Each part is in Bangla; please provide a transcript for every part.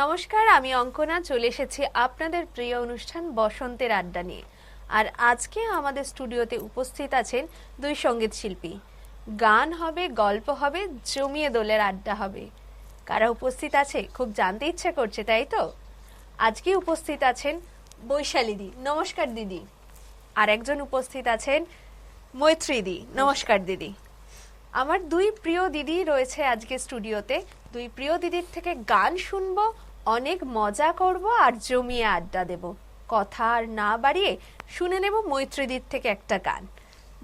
নমস্কার, আমি অঙ্কনা চলে এসেছি আপনাদের প্রিয় অনুষ্ঠান বসন্তের আড্ডা নিয়ে। আর আজকে আমাদের স্টুডিওতে উপস্থিত আছেন দুই সঙ্গীত শিল্পী। গান হবে, গল্প হবে, জমিয়ে দোলের আড্ডা হবে। কারা উপস্থিত আছে খুব জানতে ইচ্ছে করছে, তাই তো? আজকে উপস্থিত আছেন বৈশালী দি। নমস্কার দিদি। আর একজন উপস্থিত আছেন মৈত্রী দি। নমস্কার দিদি। আমার দুই প্রিয় দিদি রয়েছে আজকে স্টুডিওতে। দুই প্রিয় দিদির থেকে গান শুনবো, অনেক মজা করব আর জমিয়ে আড্ডা দেব। কথা আর না বাড়িয়ে শুনে নেব মৈত্রীদির থেকে একটা গান।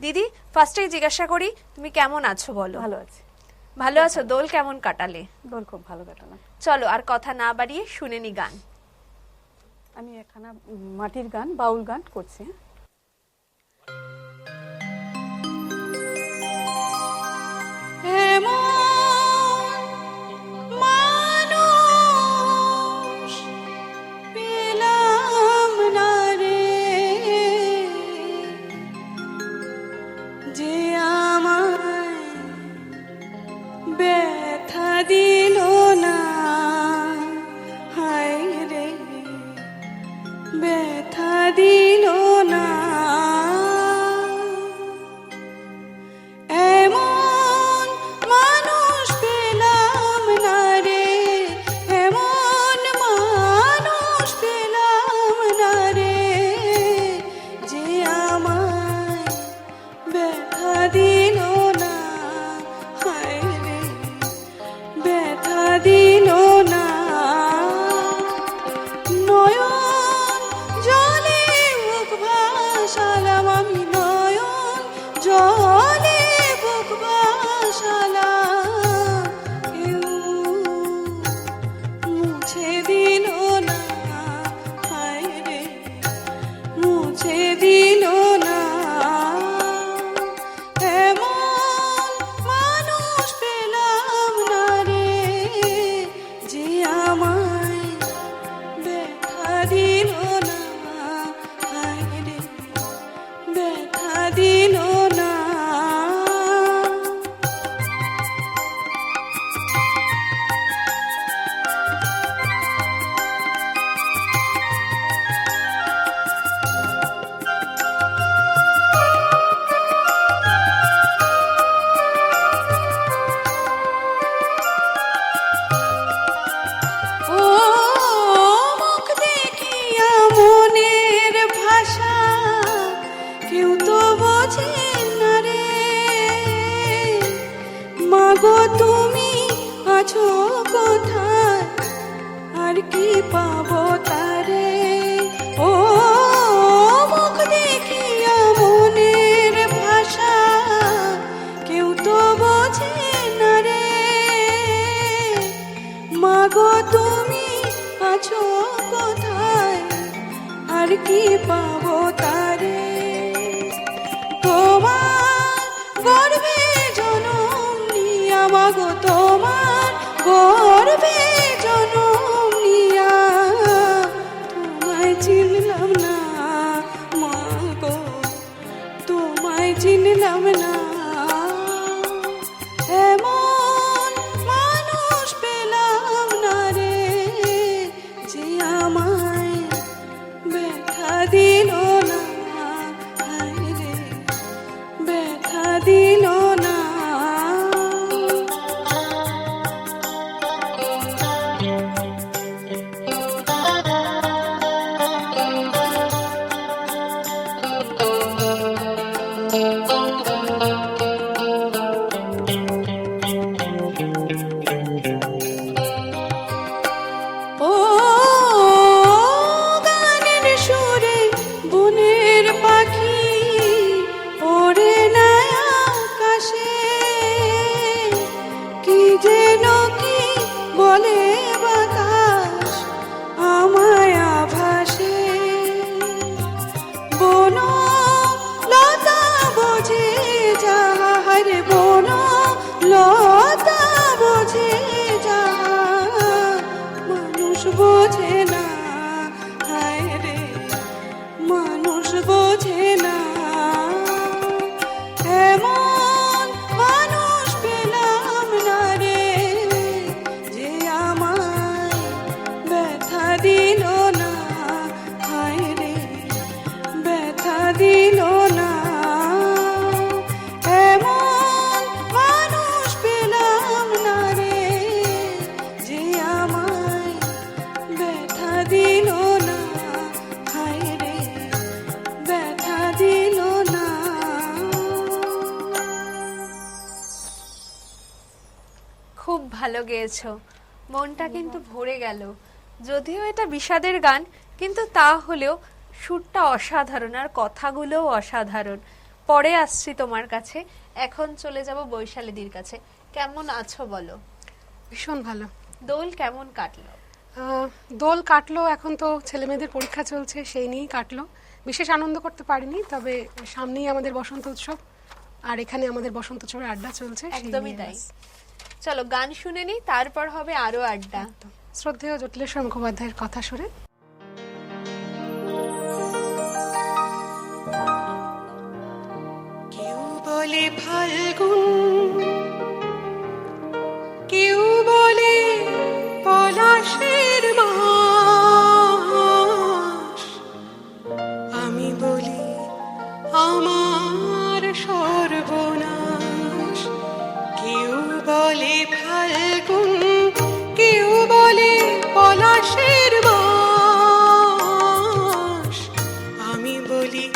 দিদি, ফার্স্টেই জিজ্ঞাসা করি, তুমি কেমন আছো বলো? ভালো আছি। ভালো আছো? দোল কেমন কাটালে? দোল খুব ভালো কাটালাম। চলো আর কথা না বাড়িয়ে শুনে নি গান। আমি একখানা মাটির গান, বাউল গান করছি। ভালো গেয়েছো, মনটা কিন্তু ভরে গেল। যদিও এটা বিষাদের গান, কিন্তু তা হলেও সুরটা অসাধারণ আর কথাগুলোও অসাধারণ। পরে আসছি তোমার কাছে, এখন চলে যাব বৈশালীদির কাছে। কেমন আছো বলো? ভীষণ ভালো। দোল কেমন কাটলো? দোল কাটলো, এখন তো ছেলেমেয়েদের পরীক্ষা চলছে, সেই নিয়েই কাটলো। বিশেষ আনন্দ করতে পারিনি, তবে সামনেই আমাদের বসন্ত উৎসব, আর এখানে আমাদের বসন্ত উৎসবের আড্ডা চলছে। সেই একদমই নিয়ে তাই। ব্যাস। চলো গান শুনে নিই, তারপর হবে আরো আড্ডা। একদম। শ্রদ্ধেয় জটিলেশ্বর মুখোপাধ্যায়ের কথা সুরে। কেউ বলে ফাল্গুন, কেউ বলে পলাশের মাস, আমি বলি আমার সর্বনাশ। কেউ বলে ফাল্গুন, কেউ বলে পলাশের মাস, আমি বলি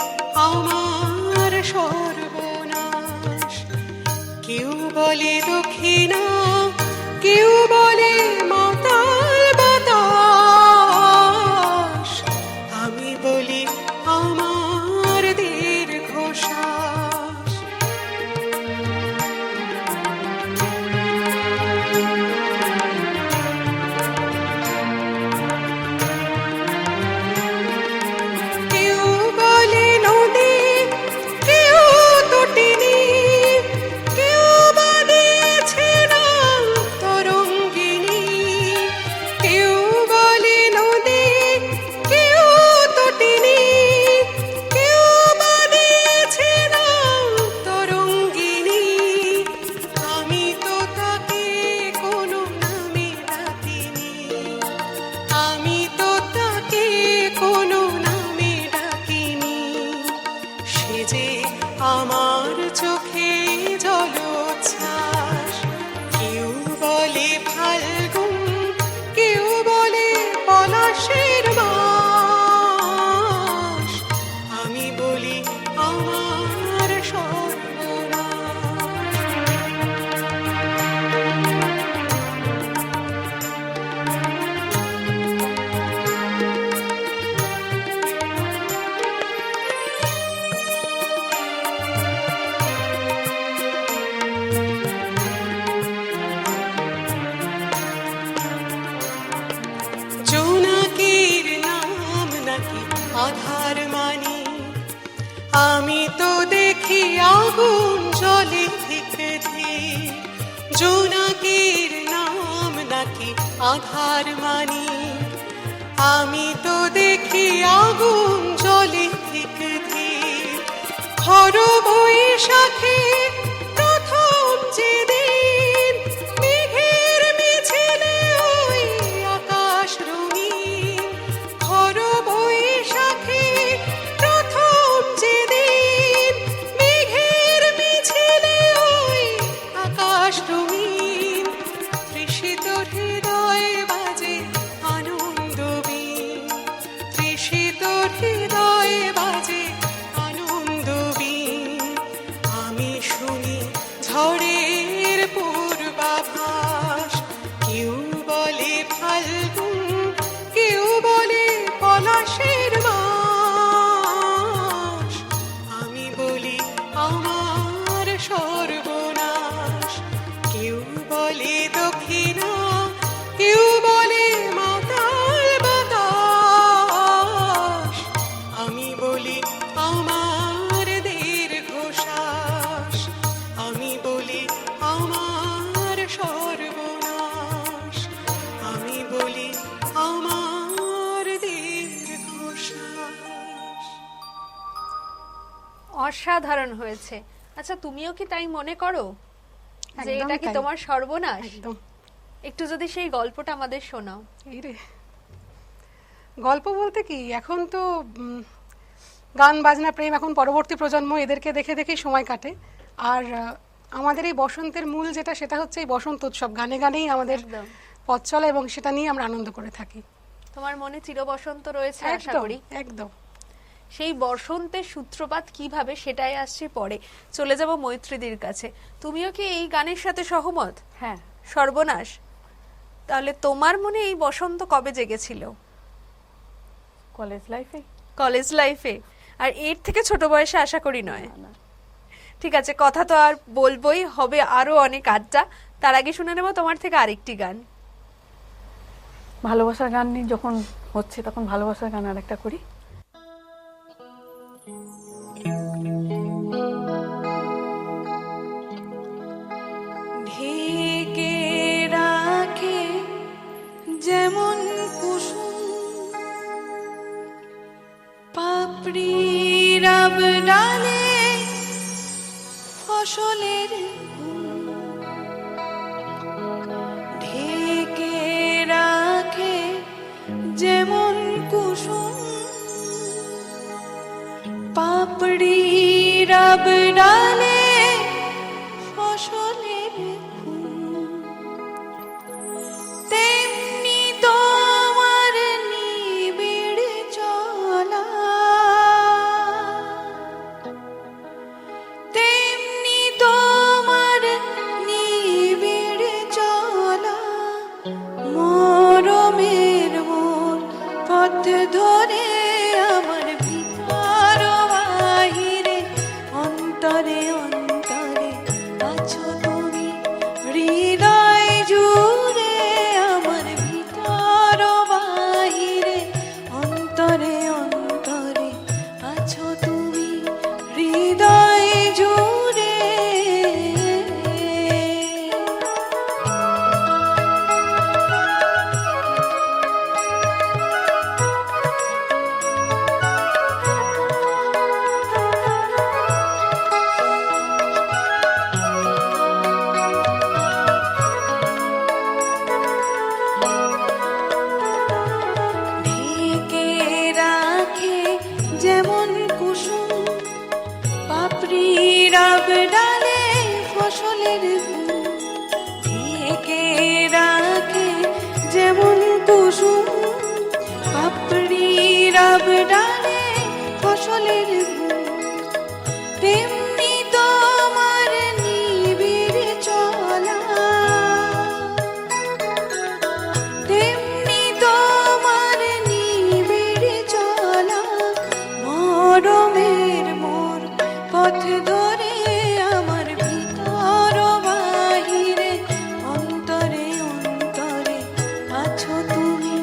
আমার সর্বনাশ। কেউ বলে দক্ষিণা, কেউ বলে মাতাল বাতাস, আমি বলি আমার দীর্ঘশ্বাস। কেউ বলে নদী, কেউ তটিনী, কেউ বা দিয়েছে নাম তরঙ্গিনী। কেউ বলে নদী, কেউ তটিনী, কেউ বা দিয়েছে নাম তরঙ্গিনী। আমি তো তাকে কোনো নামে ডাকিনি, আমি তো তাকে কোনো নামে ডাকিনি। সে যে আমার চোখে জলোচ্ছ্বাস। কেউ বলে ফাল্গুন, কেউ বলে পলাশের মাস, আমি বলি আমার সর্বনাশ। জোনাকির নাম নাকি আধার মানি, আমি তো দেখি আগুন জলে থেকে ধীর। জোনাকির নাম নাকি আধার মানি, আমি তো দেখি আগুন জলে থেকে ধীর। খর বৈশাখে প্রথম যেদিন মেঘের মিছিলে ওই আকাশ রঙিন। খর বৈশাখে প্রথম যেদিন মেঘের মিছিলে ওই আকাশ রঙিন। তৃষিত হৃদয় বাজে আনন্দবীণ, তৃষিত হৃদয় বাজে আনন্দবীণ। আমি শুনি ঝড়ের পূর্বাভাস। কেউ বলে ফাল্গুন, কেউ বলে পলাশের মাস, আমি বলি আমার সর্বনাশ। কেউ বলে দক্ষিণা, কেউ বলে মাতাল বাতাস, আমি বলি আমার দীর্ঘশ্বাস। আমি বলি আমার সর্বনাশ, আমি বলি আমার দীর্ঘশ্বাস। অসাধারণ হয়েছে। আচ্ছা, তুমিও কি তাই মনে করো যে একদমই এটা কি তাই। তোমার সর্বনাশ? একদম। একটু যদি সেই গল্পটা আমাদের শোনাও। এই রে, গল্প বলতে কি, এখন তো গান বাজনা প্রেম, এখন পরবর্তী প্রজন্ম এদেরকে দেখে দেখেই সময় কাটে। আর আমাদের এই বসন্তের মূল যেটা, সেটা হচ্ছে এই বসন্ত উৎসব। গানে গানেই আমাদের একদম। পথ চলা, এবং সেটা নিয়ে আমরা আনন্দ করে থাকি। তোমার মনে চিরবসন্ত রয়েছে আশা একদম করি। একদম। সেই বসন্তের সূত্রপাত কিভাবে, সেটাই আসছে পরে। চলে যাব মৈত্রীদির কাছে। তুমিও কি এই গানের সাথে সহমত? হ্যাঁ, সর্বনাশ। তাহলে তোমার মনে এই বসন্ত কবে জেগেছিল? কলেজ লাইফে। কলেজ লাইফে? আর এর থেকে ছোট বয়সে আশা করি নয়। না। ঠিক আছে, কথা তো আর বলবোই, হবে আরো অনেক আড্ডা। তার আগে শুনে নেব তোমার থেকে আরেকটি গান। ভালোবাসার গান নিয়ে যখন হচ্ছে তখন ভালোবাসার গান আরেকটা করি। ঢেকে রাখে যেমন কুসুম পাপড়ি রাব ডালে ফসলের ঘুম, ঢেকে রাখে যেমন কুসুম পাপড়ি রাব ডালে ফসলের ঘুম, তেমনি তোমার নিবিড় চলা, তেমনি তোমার নিবিড় চলা, মরমের মোর পথ ধরে আমার ভিতর বাহিরে অন্তরে অন্তরে আছো তুমি, হৃদয় জুড়ে আমার ভিতর বাহিরে অন্তরে অন্তরে আছো তুমি, হৃদয় জুড়ে। ঢেকে রাখে যেমন কুসুম পাপড়ি রাব ডালে ফসলের ঘুম, ঢেকে রাখে যেমন কুসুম পাপড়ি রাব ডালে ফসলের ঘুম, তেমনি তোমার নিবিড় চলা, তেমনি তোমার নিবিড় চলা, মরমের মোর পথ ধরে আমার ভিতর বাহিরে অন্তরে অন্তরে আছো তুমি,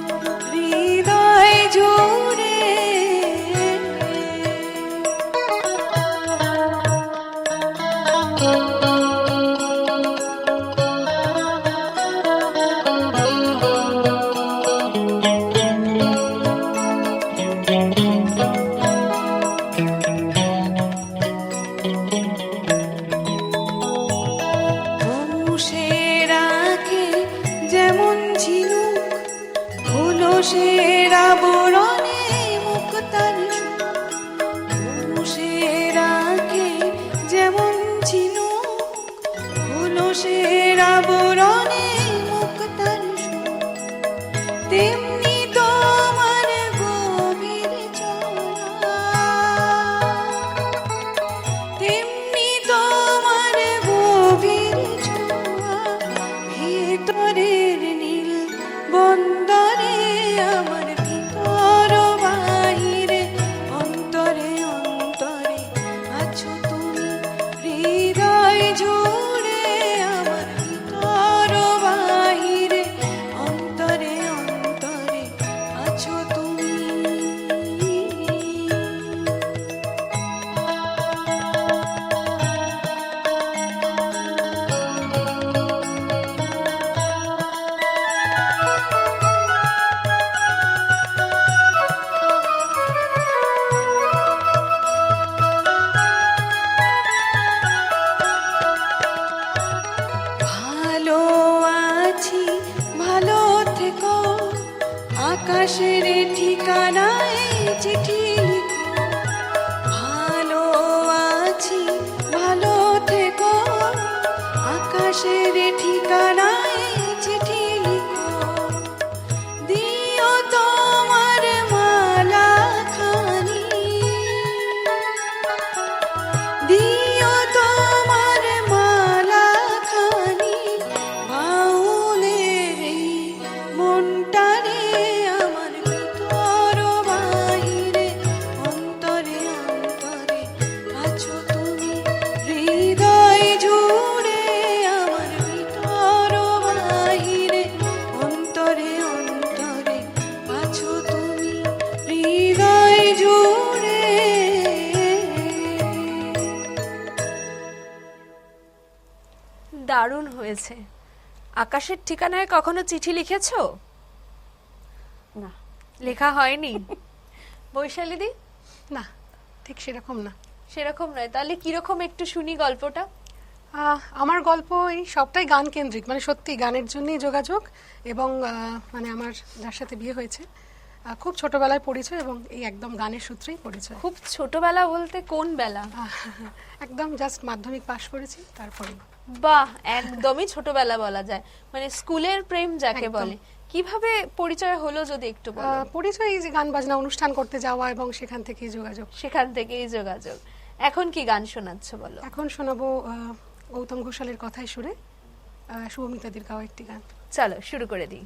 হৃদয় জুড়ে। পুষে রাখে যেমন ঝিনুক খোলসের আবরণে মুক্তার সুখ, পুষে রাখে যেমন ঝিনুক খোলসের আবরণে মুক্তার সুখ, তেমনি তোমার গভীর চলা, তেমনি তোমার গভীর ছোঁয়া, ভিতরের নীল বন্দরে আমার ভিতর বাহিরে অন্তরে অন্তরে আছো তুমি, হৃদয় জুড়ে আমার ভিতর বাহিরে অন্তরে অন্তরে আছো তুমি। ভালো আছি ভালো থেকো, আকাশের ঠিকানায় চিঠি লিখো, ভালো আছি ভালো থেকো, আকাশের ঠিকানায় চিঠি লিখো, দিও তোমার মালা খানি, দিও তোমার মালা খানি, বাউ দারুণ হয়েছে। আকাশের ঠিকানায় কখনো চিঠি লিখেছো? না, লেখা হয়নি? বৈশালীদি? না, ঠিক সেরকম না। সেরকম নয়, তাহলে কিরকম একটু শুনি গল্পটা। আমার গল্প এই সবটাই গান কেন্দ্রিক, মানে সত্যি গানের জন্যই যোগাযোগ। এবং মানে আমার যার সাথে বিয়ে হয়েছে খুব ছোটবেলায় পরিচয়, এবং এই একদম গানের সূত্রেই পরিচয়। খুব ছোটবেলা বলতে কোন বেলা? একদম জাস্ট মাধ্যমিক পাশ করেছি তারপরে। বাহ, একদমই ছোটবেলা বলা যায়, মানে স্কুলের প্রেম যাকে একদম। বলে। কিভাবে পরিচয় হলো যদি একটু বলো। পরিচয় এই যে গান বাজনা অনুষ্ঠান করতে যাওয়া, এবং সেখান থেকেই যোগাযোগ। সেখান থেকেই যোগাযোগ। এখন কি গান শোনাচ্ছ বলো? এখন শোনাবো গৌতম ঘোষালের কথায় সুরে শুভমিতাদির গাওয়া একটি গান। চলো শুরু করে দিই।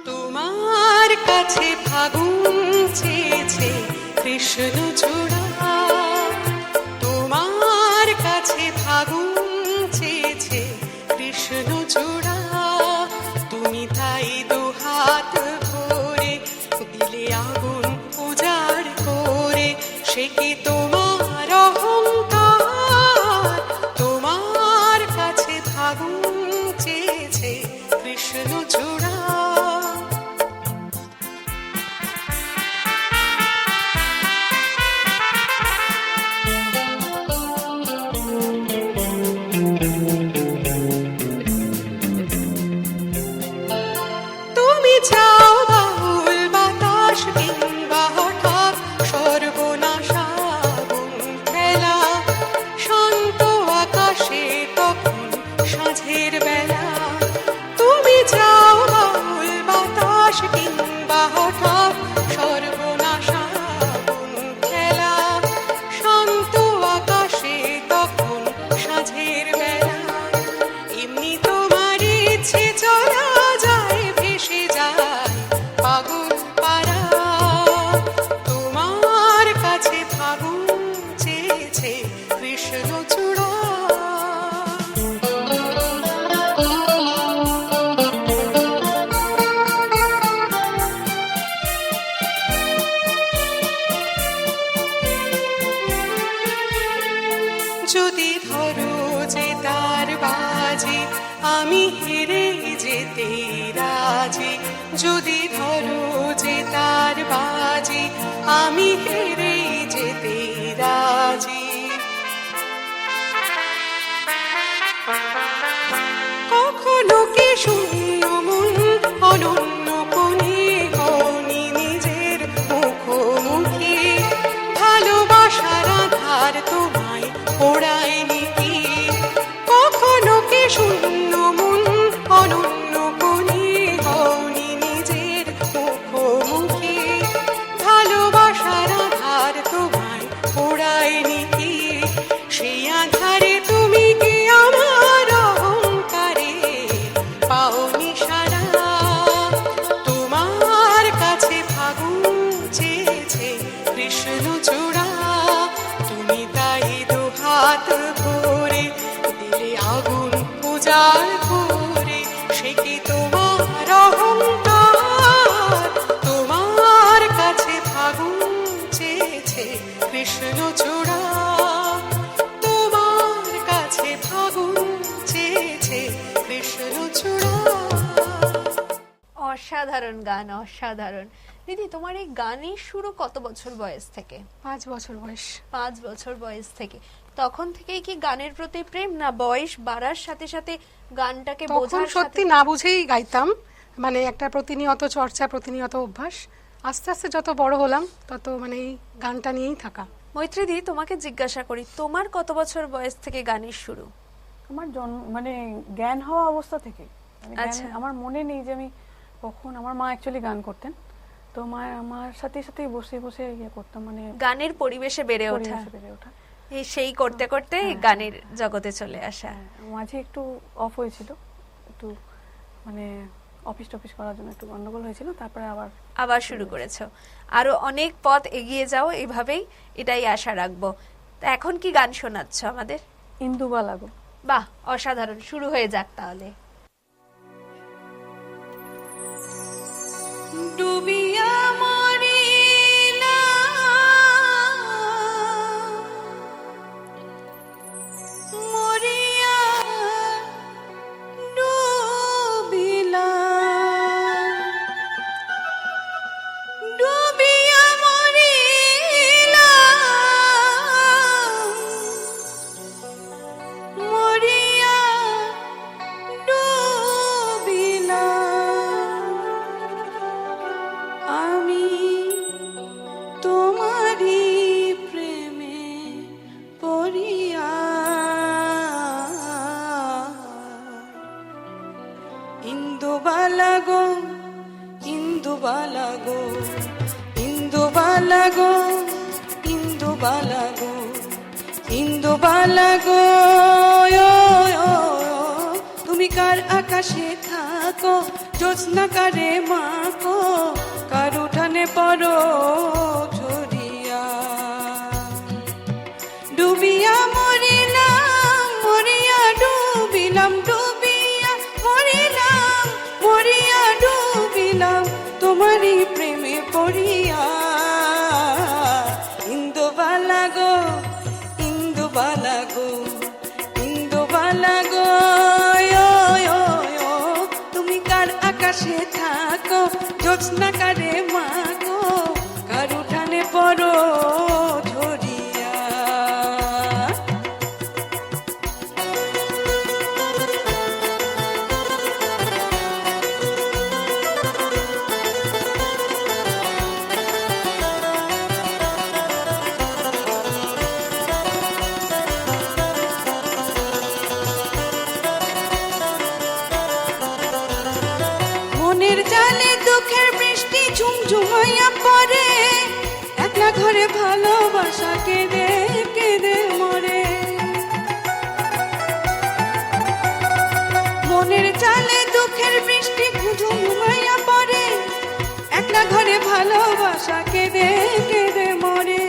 তোমার কাছে ফাগুন চেয়েছে কৃষ্ণ চূড়া, তোমার কাছে ফাগুন চেয়েছে কৃষ্ণ চূড়া, তুমি তাই দুহাত ভরে দিলে আগুন উজাড় করে, সে কি তোমার অহংকার? তোমার কাছে ফাগুন চেয়েছে কৃষ্ণ চূড়া। তুমি চাও বাউল বাতাস কিংবা হঠাৎ সর্বনাশা আগুন ফেলা, শান্ত আকাশে তখন সাঁঝের বেলা। তুমি চাও বাউল বাতাস কিংবা হঠাৎ সর্বনাশা আগুন ফেলা, শান্ত আকাশে তখন সাঁঝের বেলা। এমনি তোমার ইচ্ছে চলা যায়, ভেসে যায় পাগল পারা, তোমার কাছে ফাগুন চেয়েছে কৃষ্ণ চূড়া। যদি ধরো যে তার বাজে আমি হেরে যেতে রাজি, যদি ধরো যে তার বাজে আমি হেরে যেতে রাজি। কখনো কি শূন্য মন অনন্য কোণে গনি নিজের মুখোমুখি, ভালোবাসার আধার তোমায় পোড়ায়নি কি? কখনো কি শূন্য মন অনন্য কোণে গনি নিজের মুখোমুখি, ভালোবাসার আধার তোমায় পোড়ায়নি কি? সেই আধারে তুমি কি আমার অহংকারে পাওনি সারা? তোমার কাছে ফাগুন চেয়েছে কৃষ্ণ চূড়া, তুমি তাই দুহাত ভরে দিলে আগুন উজাড় করে, সে কি তোমার অহংকার? তোমার কাছে ফাগুন চেয়েছে কৃষ্ণ চূড়া, তোমার কাছে ফাগুন চেয়েছে কৃষ্ণ চূড়া। অসাধারণ গান, অসাধারণ। দিদি, তোমার এই গানের শুরু কত বছর বয়স থেকে? 5 বছর বয়স। 5 বছর বয়স থেকে। তখন থেকেই কি গানের প্রতি প্রেম, না বয়স বাড়ার সাথে সাথে গানটাকে তখন বোঝার সত্যি সাথে? না বুঝেই গাইতাম, মানে একটা প্রতিনিয়ত চর্চা, প্রতিনিয়ত অভ্যাস। আস্তে আস্তে যত বড় হলাম তত মানে এই গানটা নিয়েই থাকা। মৈত্রীদি, তোমাকে জিজ্ঞাসা করি, তোমার কত বছর বয়স থেকে গানের শুরু? আমার জন্ম মানে জ্ঞান হওয়া অবস্থা থেকে, মানে আচ্ছা। আমার মনে নেই যে আমি কখন, আমার মা অ্যাকচুয়ালি গান করতেন, তো মা আমার সাথে সাথে বসে বসে ইয়ে করতাম, মানে গানের পরিবেশে বেড়ে ওঠা, পরিবেশে বেড়ে ওঠা। এই সেই করতে করতে হ্যাঁ। গানের জগতে চলে আসা। হ্যাঁ, মাঝে একটু অফ হয়েছিল, একটু মানে অফিস টফিস করার জন্য একটু গন্ডগোল হয়েছিল, তারপরে আবার শুরু করেছো। আরো অনেক পথ এগিয়ে যাও এভাবেই, এটাই আশা রাখবো। তা এখন কি গান শোনাচ্ছ আমাদের? ইন্দুবা লাগো। বাহ, অসাধারণ, শুরু হয়ে যাক তাহলে। ডুবিয়া মরিলা মরিয়া ডুবিলা ডুবিয়া মরিলা মরিয়া ডুবিলা আমি তোমারি প্রেমে পড়িয়া ইন্দুবালা গো ইন্দুবালা গো ইন্দুবালা গো ইন্দুবালা গো ইন্দুবালা গো তুমি কার আকাশে থাকো, জ্যোৎস্না কারে মাকো, কার উঠানে পড়ো ঝরিয়া। ডুবিয়া মরিলাম মরিয়া ডুবিলাম, ডুবিয়া মরিলাম মরিয়া ডুবিলাম, তোমারই প্রেমে পড়িয়া। ইন্দুবালা গো ইন্দুবালা গো ইন্দুবালা গো, তুমি কার আকাশে থাকো, জ্যোৎস্না কারে মাগো, কার উঠানে পড়ো ঝরিয়া। মনের জালে দুঃখের বৃষ্টি ঝুমঝুমাইয়া পড়ে, একলা ঘরে ভালোবাসা কেঁদে কেঁদে মরে। মনের জালে দুঃখের বৃষ্টি ঝুমঝুমাইয়া পড়ে, একলা ঘরে ভালোবাসা কেঁদে কেঁদে মরে।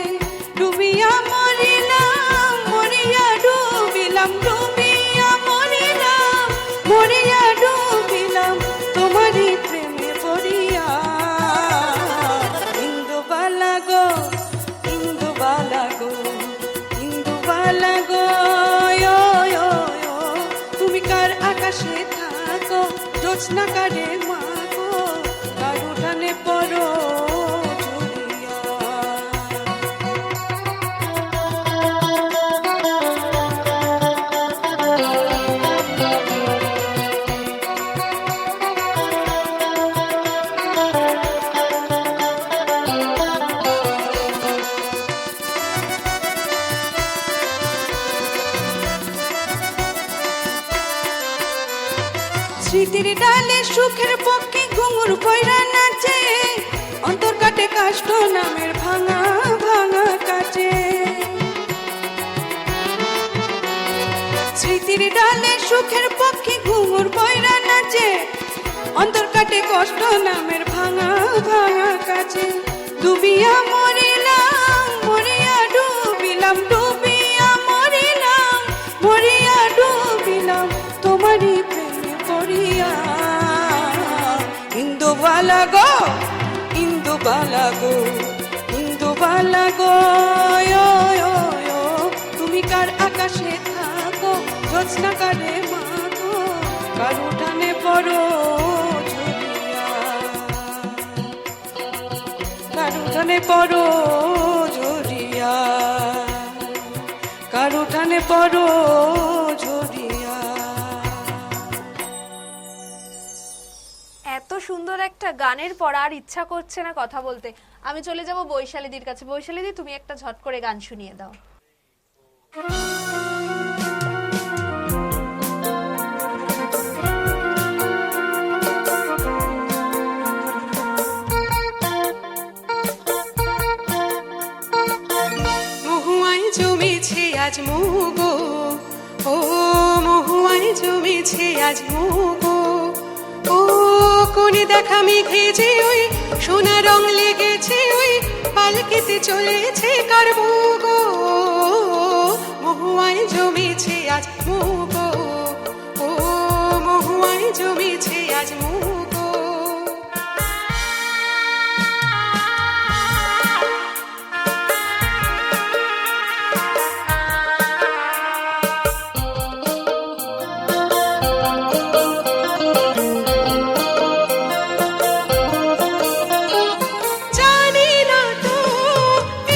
ডুবিয়া মরিলাম মরিয়া ডুবিলাম, ডুবিয়া মরিলাম মরিয়া ডুবিলাম, তোমারই প্রেমে পড়িয়া। ইন্দুবালা গো ইন্দুবালা গো ইন্দুবালা গো, তুমি কার আকাশে থাকো, জ্যোৎস্না কারে মাগো, কার উঠানে পড়ো ঝরিয়া। স্মৃতির ডালে সুখের পক্ষে ঘুঙুর পয়রা নাচে, অন্তর কাটে কাষ্ট নামের ভাঙা ভাঙা কাচে। স্মৃতির ডালে সুখের পক্ষে ঘুঙুর পয়রা নাচে, অন্তর কাটে কষ্ট নামের ভাঙা ভাঙা কাচে। ডুবিয়া মরিলাম মরিয়া ডুবিলাম, ডুবিয়া মরিলাম মরিয়া ডুবিলাম, তোমারই প্রেমে পড়িয়া। ইন্দুবালা গো ইন্দুবালা গো ইন্দুবালা গো, তুমি কার আকাশে থাকো, জ্যোৎস্না কারে মাগো, কার উঠানে পড়ো ঝরিয়া। কার উঠানে পড়ো ঝরিয়া, কার উঠানে পড়ো ঝরিয়া। এত সুন্দর একটা গানের পর আর ইচ্ছা করছে না কথা বলতে। আমি চলে যাব বৈশালীদির কাছে। বৈশালীদি, তুমি একটা ঝট করে গান শুনিয়ে দাও। আজ মুগো, ও মহুয়ায় জমেছে আজ মুগো, ও দেখা মেঘে যে ওই সোনা রং লেগেছে ওই পালকিতে চলেছে কার গো, মহুয়ায় জমেছে আজ মুগো, ও মহুয়ায় জমেছে আজ মুগো। জানি না তো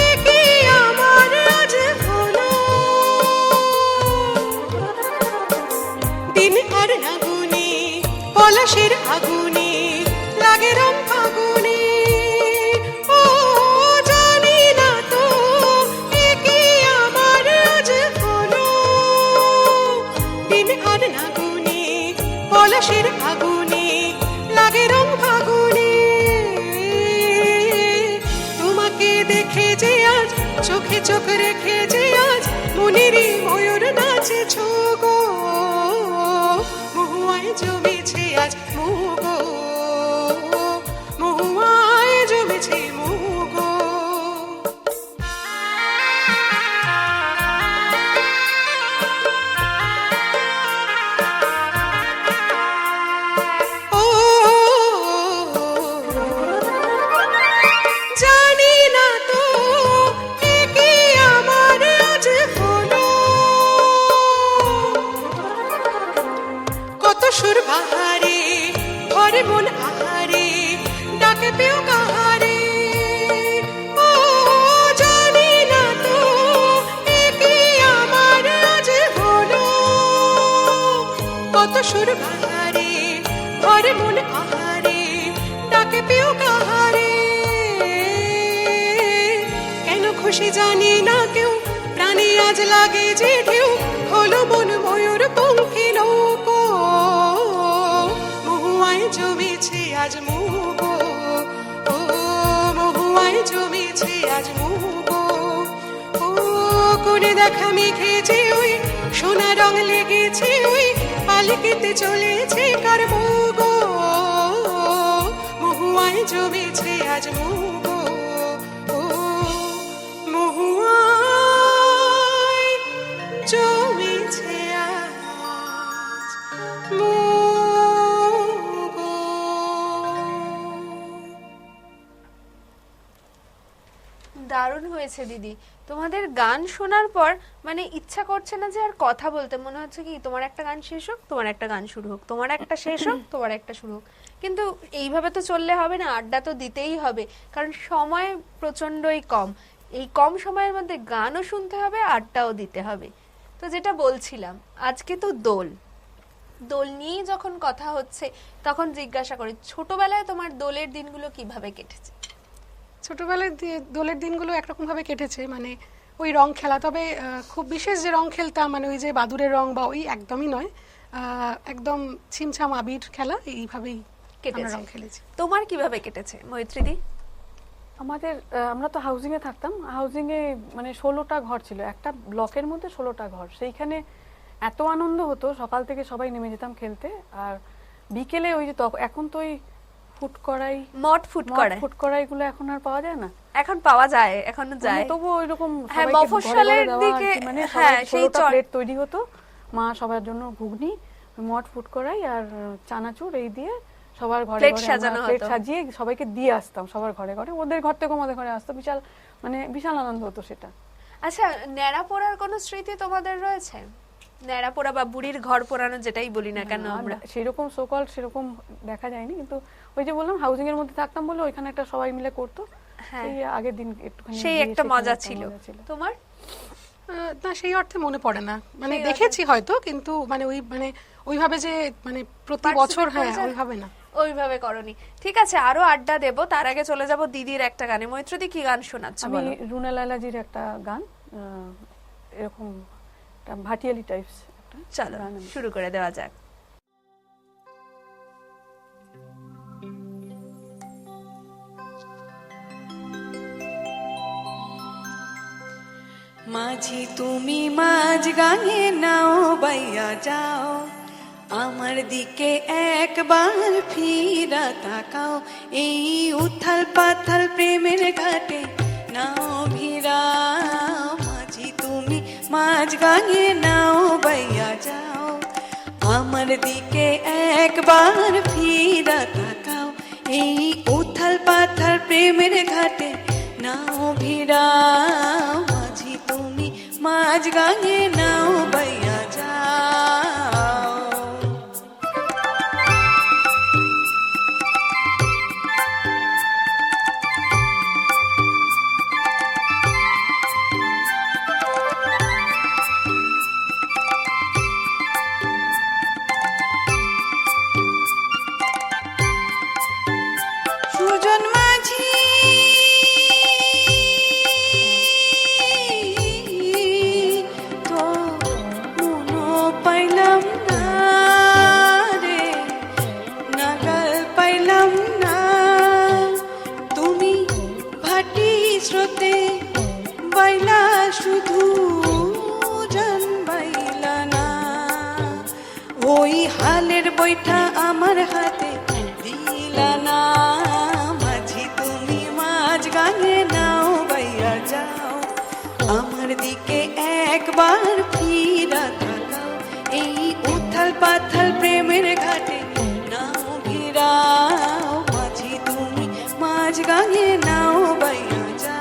এ কি আমার আজ হলো, দিন আর না গুনে পলাশের আগুনে লাগে রং ফাগুনে, ও জানি না তো এ কি আমার আজ হলো, দিন আর না গুনে পলাশের আগুনে লাগে রং ফাগুনে। তোমাকে দেখে যে আজ চোখে চোখ রেখে যে আজ মনেরই ময়ূর নাচেছ গো, মহুয়ায় জমেছে আজ মুগো, মহুয়ায় জমেছে মুগো। ও জানি না তো এ কি আমার আজ হলো, কত সুর বাহারে ভরে মন আহারে ডাকে পেও কাহারে, ও জানি না তো এ কি আমার আজ হলো, কত সুর বাহারে ভরে মন আহারে ডাকে পেও কাহারে। কেন খুশি জানি না কেউ প্রাণে আজ লাগে যে ঢেউ হলো মন ময়ূর পঙ্খী নৌকো, মহুয়ায় জমেছে আজ মুগো, ও মহুয়ায় জমেছে আজ মুগো। ও কোনে দেখা মেঘে যে ওই সোনা রং লেগেছে ওই পালকিতে চলেছে কার গো, মহুয়ায় জমেছে আজ মুগো, ও মহুয়ায় জমেছে আজ মুগো। দারুণ হয়েছে দিদি। তোমাদের গান শোনার পর মানে ইচ্ছা করছে না যে আর কথা বলতে, মনে হচ্ছে কি তোমার একটা গান শেষ হোক, তোমার একটা গান শুরু হোক, তোমার একটা শেষ হোক, তোমার একটা শুরু হোক। কিন্তু এইভাবে তো চললে হবে না, আড্ডা তো দিতেই হবে, কারণ সময় প্রচন্ডই কম। এই কম সময়ের মধ্যে গানও শুনতে হবে, আড্ডাও দিতে হবে। তো যেটা বলছিলাম, আজকে তো দোল, দোল নিয়েই যখন কথা হচ্ছে তখন জিজ্ঞাসা করি, ছোটবেলায় তোমার দোলের দিনগুলো কিভাবে কেটেছে? ছোটবেলায় দোলের দিনগুলো একরকম ভাবে কেটেছে, মানে ওই রং খেলা, তবে খুব বিশেষ যে রং খেলতাম মানে ওই যে বাদুড়ের রং বা ওই একদমই নয়, একদম ছিমছাম আবির খেলা, এইভাবেই আমরা কেটেছে। রং খেলেছি। তোমার কিভাবে কেটেছে মৈত্রীদি? আমাদের আমরা তো হাউজিংয়ে থাকতাম, হাউজিংয়ে মানে 16টা ঘর ছিল, একটা ব্লকের মধ্যে 16টা ঘর। সেইখানে এত আনন্দ হতো, সকাল থেকে সবাই নেমে যেতাম খেলতে, আর বিকেলে ওই যে এখন তো ওই ফুটকড়াই ফুটকড়াইগুলো এখন আর পাওয়া যায় না, এখন পাওয়া যায়, এখনো যায়, তবু ওইরকম হ্যাঁ মফস্বলের দিকে, মানে হ্যাঁ সেই প্লেট তৈরি হতো, মা সবার জন্য ঘুগনি, মট ফুটকড়াই আর চানাচুর এই দিয়ে সবার ঘরে প্লেট ঘরে সাজানো হতো, প্লেট সাজিয়ে সবাইকে দিয়ে আসতাম সবার ঘরে ঘরে, ওদের ঘর থেকে আমাদের ঘরে আসতো, বিশাল মানে বিশাল আনন্দ হতো সেটা। আচ্ছা, ন্যাড়া পোড়ার কোনো স্মৃতি তোমাদের রয়েছে? ন্যাড়া পোড়া বা বুড়ির ঘর পোড়ানো যেটাই বলি না কেন আমরা, সেরকম সোকল সেরকম দেখা যায়নি, কিন্তু ওই যে বললাম হাউজিং এর মধ্যে থাকতাম বলে ওইখানে একটা সবাই মিলে করতো, হ্যাঁ সেই আগের দিন একটুখানি সেই গিয়ে একটা সেখানে মজা একটা ছিল। মজা ছিল। তোমার? না সেই অর্থে মনে পড়ে না, মানে সেই দেখেছি হয়তো, কিন্তু মানে ওইভাবে যে মানে প্রতি বছর, হ্যাঁ ওইভাবে না, ওইভাবে করনি। ঠিক আছে, আরো আড্ডা দেব, তার আগে চলে যাব দিদির একটা গানে। মৈত্রী কি গান শোনাচ্ছ আমি বলো? রুনা লালাজির একটা গান, এরকম ভাটিয়ালি টাইপস চলো শুরু করে দেওয়া যাক। মাঝি তুমি মাঝ গাঙে নাও বাইয়া যাও, আমার দিকে একবার ফিরা তাকাও, এই উথাল পাথাল প্রেমের ঘাটে নাও ভিড়াও, মাঝি তুমি মাঝ গাঙে নাও বাইয়া যাও। আমার দিকে একবার ফিরা তাকাও, এই উথাল পাথাল প্রেমের ঘাটে নাও ভিড়াও, মাঝি তুমি মাঝ গাঙে নাও বাইয়া যাও। সুজন মাঝি তো মনো পাইলাম না রে, নাগাল পাইলাম না, তুমি ভাটি স্রোতে বাইলা শুধু জান বাইলা না, ওই হালের বৈঠা আমার হাতে দিলা না, মাঝি তুমি মাঝ গাঙে নাও বাইয়া যাও। আমার দিকে একবার ফিরা তাকাও, এই উথাল পাথাল প্রেমের ঘাটে নাও ভিড়াও, মাঝি তুমি মাঝ গাঙে নাও বাইয়া যাও।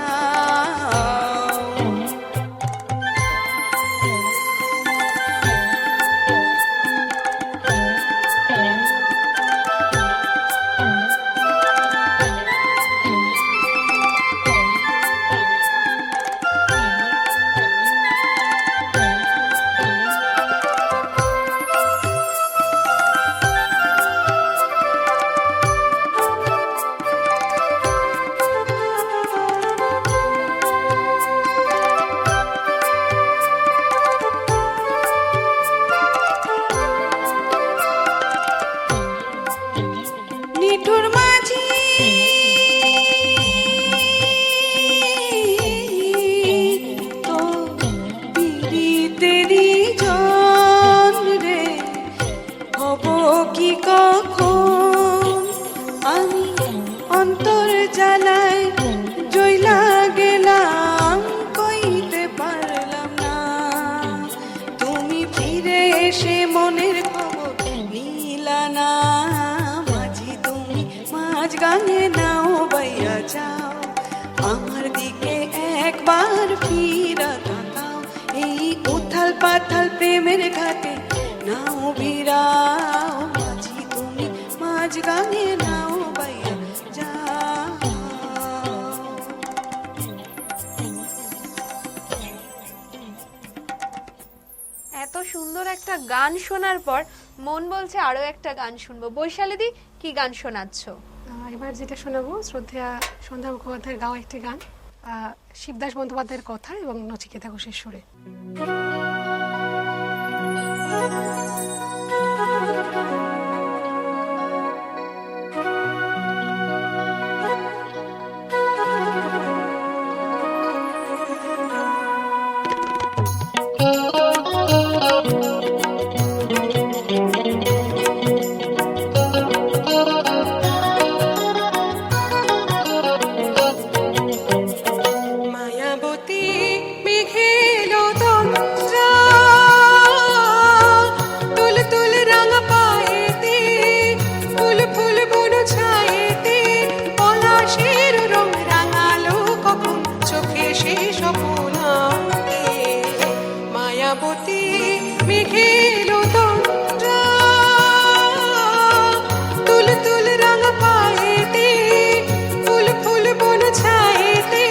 নিঠুর মাঝি তো পিড়িতেরি জন রে, হব কি কখন আমি অন্তর জ্বালায় জইলা গেলাম, কইতে পারলাম না, তুমি ফিরে এসে মনের খবর নিলা না, মাঝি তুমি মাঝ গাঙে নাও বাইয়া যাও। আমার দিকে একবার ফিরা তাকাও, এই উথাল পাথাল প্রেমের ঘাটে নাও ভিড়াও, মাঝি তুমি মাঝ গাঙে নাও বাইয়া যাও। এত সুন্দর একটা গান শোনার পর মন বলছে আরো একটা গান শুনবো। বৈশালীদি, কি গান শোনাচ্ছ? এবার যেটা শোনাবো শ্রদ্ধেয়া সন্ধ্যা মুখোপাধ্যায়ের গাওয়া একটি গান, শিবদাস বন্দ্যোপাধ্যায়ের কথা এবং নচিকেতা ঘোষের সুরে। মায়াবতী মেঘেল তন্দ্রা, তুল তুল রঙ পায়েতে, ফুল ফুল বন ছায়েতে, পলাশের রং রাঙালো কখন চোখে সে স্বপ্ন আঁকে। মায়াবতী মেঘেল তন্দ্রা, তুল তুল রঙ পায়েতে, ফুল ফুল বন ছায়েতে,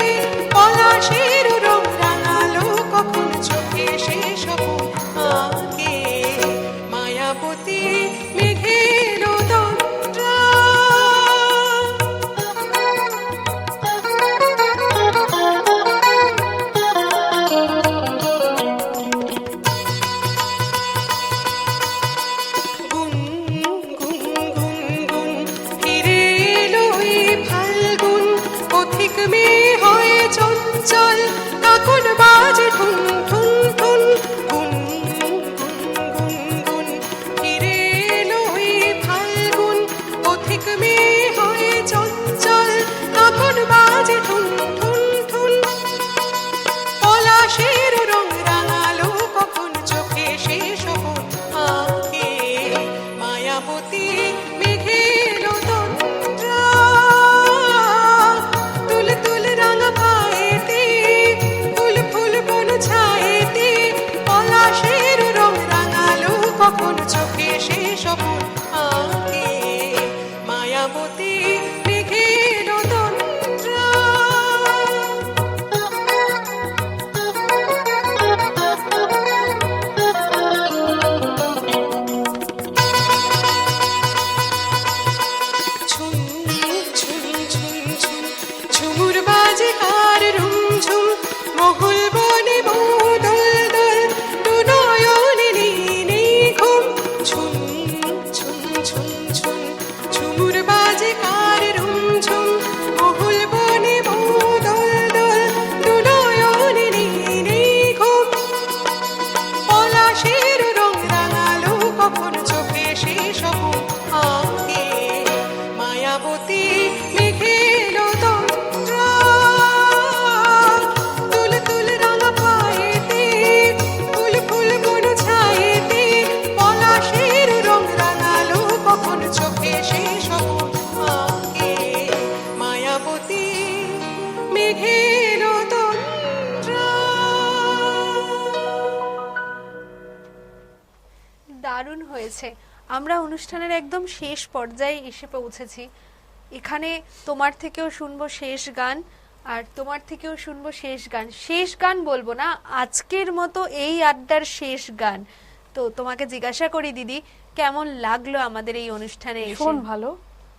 পলাশের রং রাঙালো কখন চোখে সে স্বপ্ন আঁকে। মায়াবতী মেঘের তন্দ্রা। গুন গুন গুন গুন ফিরে এলো এই ফাল্গুন, পথিক মেয়ে হয় চঞ্চল, কাকন বাজে ঠুন ঠুন ঠুন। গুন গুন গুন গুন ফিরে সে স্বপন আঁকে মায়াবতী মেঘের তন্দ্রা। ঝুম ঝুম ঝুম ঝুম ঝুমুর বাজে কার রুমঝুম মহুল বনে দোল দোল দু নয়নে নেই ঘুম। ঝুম ঝুম ঝুম ঝুম ঝুমুর বাজে কার রুমঝুম মহুল বনে দোল দোল দু নয়নে নেই ঘুম। পলাশের রং রাঙালো কখন চোখে সে স্বপন আঁকে মায়াবতী মেঘের তন্দ্রা। তুল তুল রাঙা পায়েতে ফুল ফুল কোন ছায়েতে পলাশের রং রাঙালো কখন চোখে সে স্বপন আঁকে মায়াবতী মেঘের তন্দ্রা। দারুণ হয়েছে। আমরা অনুষ্ঠানের একদম শেষ পর্যায়ে এসে পৌঁছেছি। এখানে তোমার থেকেও শুনবো শেষ গান, আর তোমার থেকেও শুনবো শেষ গান। শেষ গান বলবো না, আজকের মতো এই আড্ডার শেষ গান। তো তোমাকে জিজ্ঞাসা করি দিদি, কেমন লাগলো আমাদের এই অনুষ্ঠানে এসে?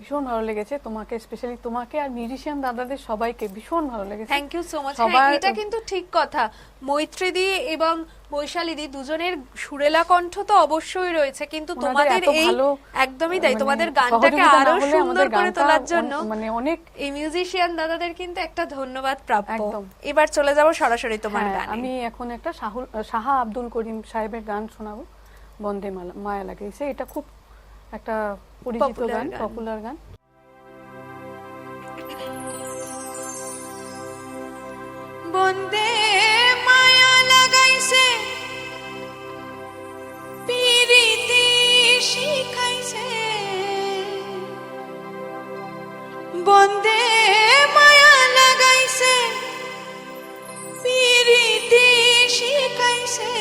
ভীষণ ভালো লেগেছে তোমাকে, স্পেশালি তোমাকে আর মিউজিশিয়ান দাদাদের সবাইকে ভীষণ ভালো লেগেছে। Thank you so much. সবার- এটা কিন্তু ঠিক কথা, মৈত্রীদি এবং বৈশালীদি দুজনের সুরেলা কণ্ঠ তো অবশ্যই রয়েছে, কিন্তু ওনাদের তোমাদের এত এই ভালো, একদমই তাই, মানে তোমাদের গানটাকে সহযোগিতা না আরো হলে সুন্দর আমাদের করে গানটা তোলার জন্য মানে অনেক এই মিউজিশিয়ান দাদাদের কিন্তু একটা ধন্যবাদ প্রাপ্য। একদম। এবার চলে যাব সরাসরি তোমার হ্যাঁ, গানে। আমি এখন একটা শাহা আব্দুল করিম সাহেবের গান শোনাবো, বন্দে মায়া লাগিয়েছে। এটা খুব একটা পরিচিত Popular গান, গান। পপুলার গান। বন্দে মায়া লাগাইছে পিরিতি শিখাইছে বন্দে মায়া লাগাইছে পিরিতি শিখাইছে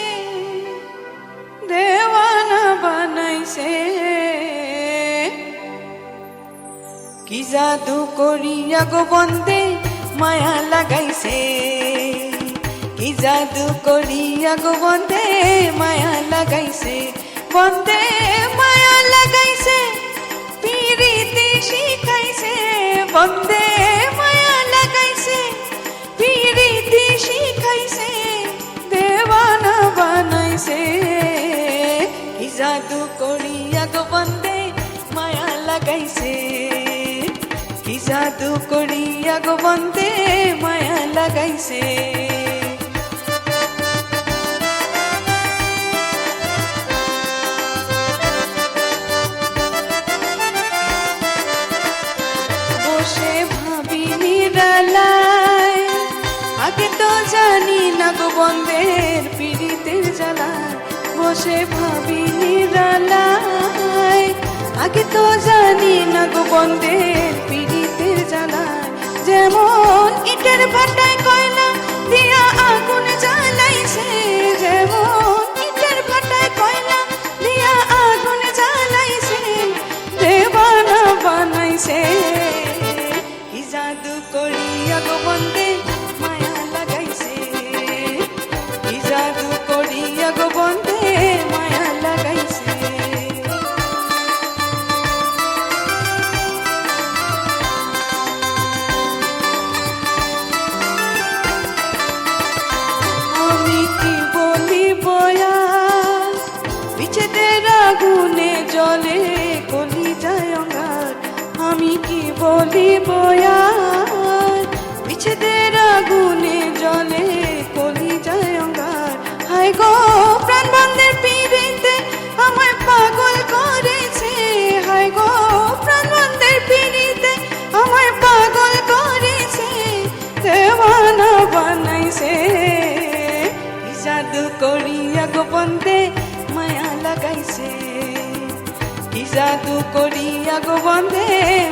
দেওয়ানা বানাইছে কি জাদু করিয়া গো বন্দে মায়া লাগাইছে কি জাদু করিয়া গো বন্দে মায়া লাগাইছে বন্দে মায়া লাগাইছে পিরিতি শিখাইছে বন্দে মায়া লাগাইছে পিরিতি শিখাইছে দেওয়ানা বানাইছে কি জাদু করিয়া গো বন্দে মায়া লাগাইছে কি জাদু করিয়া গো বন্দে মায়া লাগাইছে বসে ভাবি নিরালায় আগে তো জানি না গো বন্দের পীড়িতের জ্বালায় বসে ভাবি নিরালায় আগে তো জানি না গো বন্দের পীড়িতের জ্বালায় যেমন ইটের ভাটায় কয়লা দিয়া আগুন জ্বালাইছে যেমন ইটের ভাটায় কয়লা দিয়া আগুন জ্বালাইছে দেওয়ানা বানাইছে কি জাদু করিয়া গো বন্দে মায়া লাগাইছে কি জাদু করিয়া গো বন্দে মায়া লাগাইছে আমি কি বলিব আর বিচ্ছেদের আগুনে জলে কলি যায় অঙ্গার আমি কি বলিব আর বিচ্ছেদের আগুনে জলে কলি যায় অঙ্গার হায় গো প্রাণ বন্ধের পিড়িতে আমায় পাগল করেছে হায় গো প্রাণ বন্ধের পিড়িতে আমায় পাগল করেছে দেওয়ানা বানাইছে কি জাদু করিয়া গো বন্দে মায়া লাগাইছে কি জাদু করিয়া গো বন্দে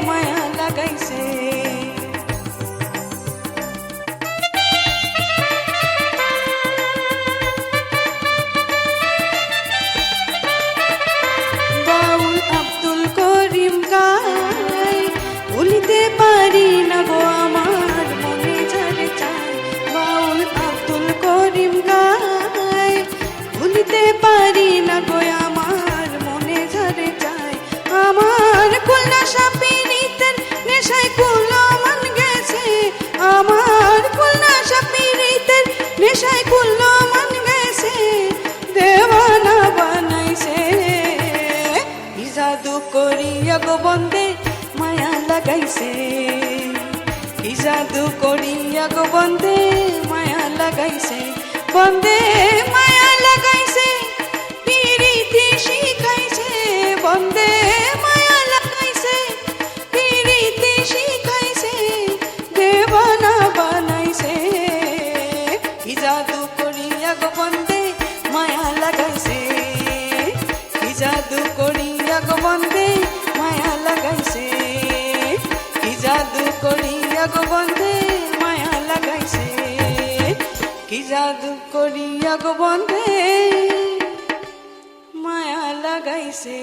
মায়া লাগাইছে জাদু করিয়া গো বন্দে মায়া লাগাইছে, কি জাদু করিয়া গো বন্দে মায়া লাগাইছে, বন্দে মায়া লাগাইছে, পিরিতি শিখাইছে, বন্দে মায়া লাগাইছে, পিরিতি শিখাইছে, দেবানা বানাইছে, কি জাদু করিয়া গো বন্দে মায়া লাগাইছে, কি জাদু করিয়া গো বন্দে মায়া লাগাইছে, কি জাদু করিয়া গো বন্দে মায়া লাগাইছে, কি জাদু করিয়া গো বন্দে মায়া লাগাইছে।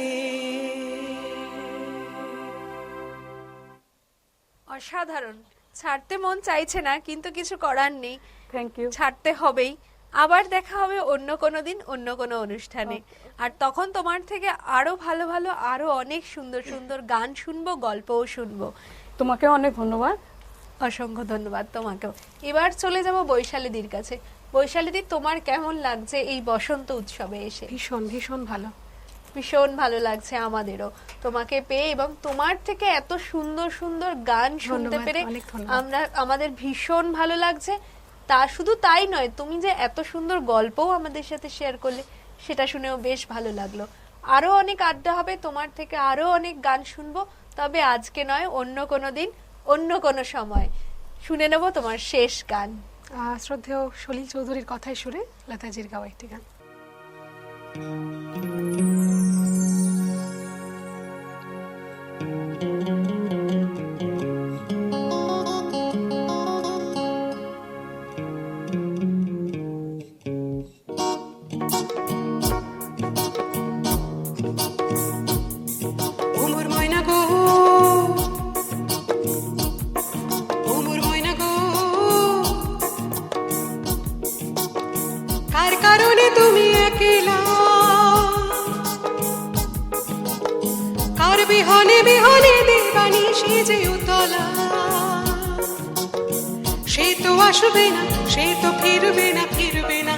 অসাধারণ। ছাড়তে মন চাইছে না, কিন্তু কিছু করার নেই, থ্যাংক ইউ। ছাড়তে হবেই। আবার দেখা হবে অন্য কোনো দিন, অন্য কোনো অনুষ্ঠানে। আর তখন তোমার থেকে আরো ভালো ভালো, আরো অনেক সুন্দর সুন্দর গান শুনবো, গল্পও শুনবো। তোমাকে অনেক ধন্যবাদ। অসংখ্য ধন্যবাদ তোমাকেও। এবার চলে যাব বৈশালীদির কাছে। বৈশালীদি, তোমার কেমন লাগছে এই বসন্ত উৎসবে এসে? ভীষণ ভীষণ ভালো। ভীষণ ভালো লাগছে আমাদেরও তোমাকে পেয়ে, এবং তোমার থেকে এত সুন্দর সুন্দর গান শুনতে ধন্যবাদ, পেরে অনেক ধন্যবাদ। আমাদের ভীষণ ভালো লাগছে। তা শুধু তাই নয়, তুমি যে এত সুন্দর গল্পও আমাদের সাথে শেয়ার করলে, সেটা শুনেও বেশ ভালো লাগলো। আরো অনেক আড্ডা হবে, তোমার থেকে আরো অনেক গান শুনবো, তবে আজকে নয়, অন্য কোনো দিন, অন্য কোনো সময়। শুনে নেব তোমার শেষ গান। শ্রদ্ধেয় সলিল চৌধুরীর কথায় সুরে লতাজির গাওয়া একটি গান। ওমর ময়না গো, ওমর ময়না গো, কার কারণে তুমি একলা, কার বিহনে বিহনে দেবানি সেজে উতলা, সে তো আসবে না, সে তো ফিরবে না, ফিরবে না,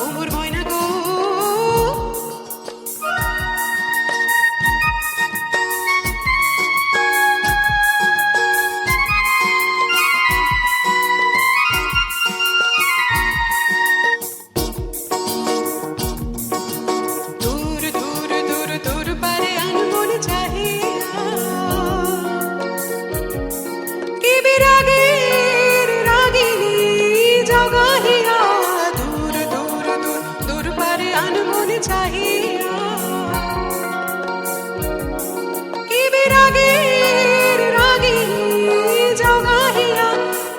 ওমর ময়না গো। দূর দূর দূর দূর পারে আনমন চাহিয়া, কি বিরাগের রাগিনী জগাহিয়া, দূর দূর দূর দূর পারে আনমন চাহিয়া, কি বিরাগের রাগিনী জগাহিয়া,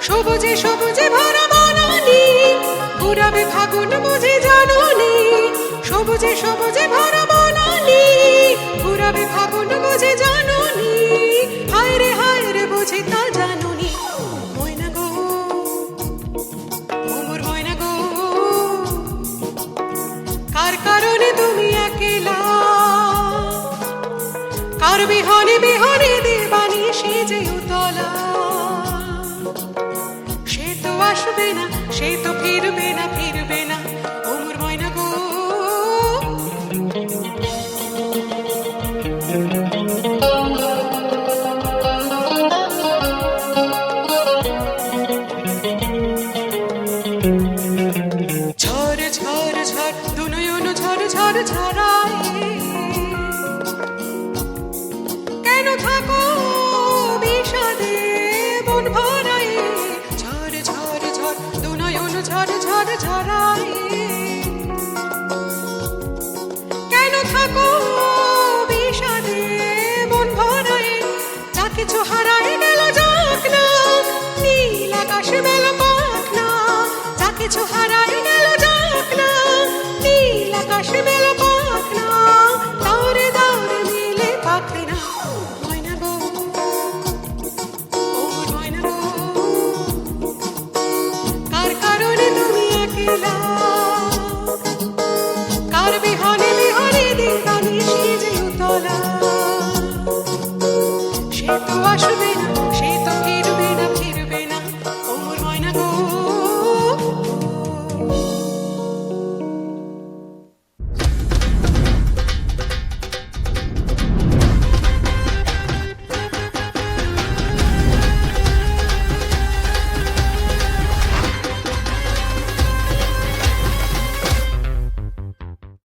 সবুজে সবুজে ভরা বনানী, ঘুরাবে ফাগুন বুঝে জানুনি, সবুজে সবুজে ভরা বনানী, ঘুরাবে ফাগুন বুঝে জানুনি, হায় রে বুঝে তা জানুনি, ময়না গো, ওমর ময়না গো, কার কারণে তুমি একলা, কার বিহনে বিহনে দেবানি সেজে উতলা, সে তো আসবে না, সে তো ফিরবে না, ফিরবে না, ওমর ময়না গো। ঝড় ঝড় ঝড় দুনয়ন ঝড় ঝড় ঝড়ায়, কেন থাকো